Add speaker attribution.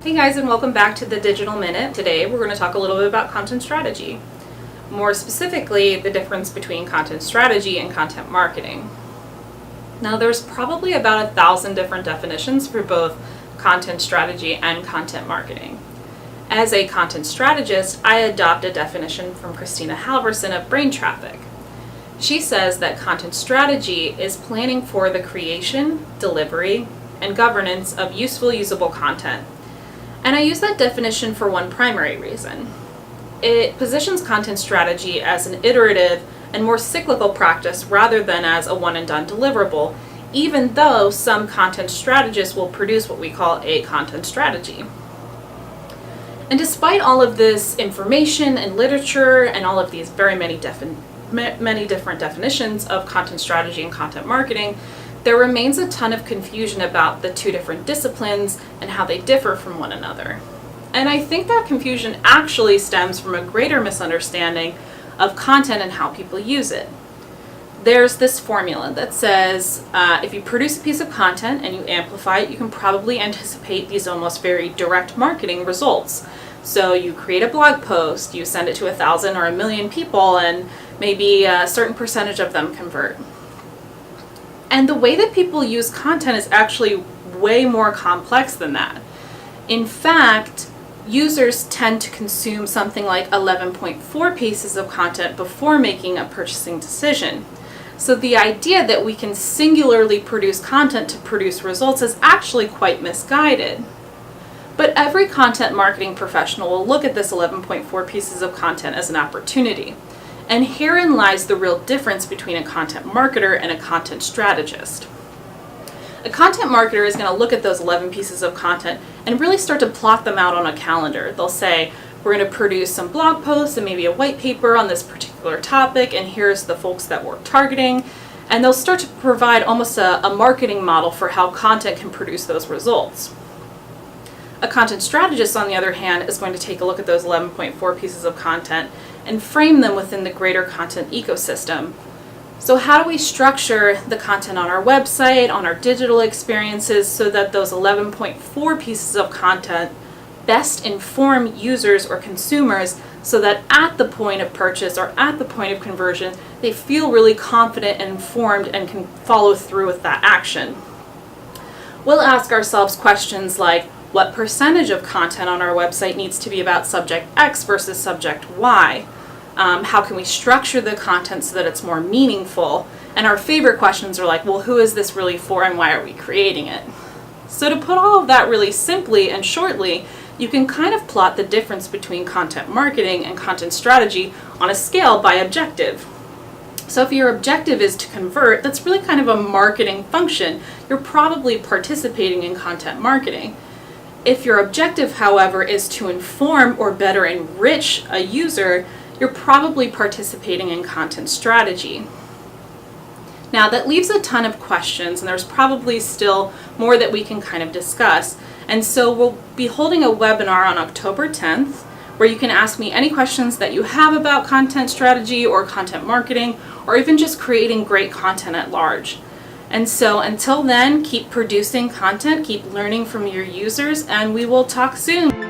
Speaker 1: Hey guys, and welcome back to the Digital Minute. Today we're going to talk a little bit about content strategy. More specifically, the difference between content strategy and content marketing. Now there's probably about 1,000 different definitions for both content strategy and content marketing. As a content strategist, I adopt a definition from Christina Halverson of Brain Traffic. She says that content strategy is planning for the creation, delivery, and governance of useful, usable content. And I use that definition for one primary reason. It positions content strategy as an iterative and more cyclical practice rather than as a one-and-done deliverable, even though some content strategists will produce what we call a content strategy. And despite all of this information and literature and all of these very many different definitions of content strategy and content marketing, there remains a ton of confusion about the two different disciplines and how they differ from one another. And I think that confusion actually stems from a greater misunderstanding of content and how people use it. There's this formula that says if you produce a piece of content and you amplify it, you can probably anticipate these almost very direct marketing results. So you create a blog post, you send it to 1,000 or 1,000,000 people, and maybe a certain percentage of them convert. And the way that people use content is actually way more complex than that. In fact, users tend to consume something like 11.4 pieces of content before making a purchasing decision. So the idea that we can singularly produce content to produce results is actually quite misguided. But every content marketing professional will look at this 11.4 pieces of content as an opportunity. And herein lies the real difference between a content marketer and a content strategist. A content marketer is going to look at those 11 pieces of content and really start to plot them out on a calendar. They'll say, we're going to produce some blog posts and maybe a white paper on this particular topic, and here's the folks that we're targeting. And they'll start to provide almost a marketing model for how content can produce those results. A content strategist, on the other hand, is going to take a look at those 11.4 pieces of content and frame them within the greater content ecosystem. So how do we structure the content on our website, on our digital experiences, so that those 11.4 pieces of content best inform users or consumers so that at the point of purchase or at the point of conversion, they feel really confident and informed and can follow through with that action? We'll ask ourselves questions like, what percentage of content on our website needs to be about subject X versus subject Y? How can we structure the content so that it's more meaningful? And our favorite questions are like, well, who is this really for and why are we creating it? So to put all of that really simply and shortly, you can kind of plot the difference between content marketing and content strategy on a scale by objective. So if your objective is to convert, that's really kind of a marketing function. You're probably participating in content marketing. If your objective, however, is to inform or better enrich a user, you're probably participating in content strategy. Now that leaves a ton of questions, and there's probably still more that we can kind of discuss. And so we'll be holding a webinar on October 10th where you can ask me any questions that you have about content strategy or content marketing, or even just creating great content at large. And so until then, keep producing content, keep learning from your users, and we will talk soon.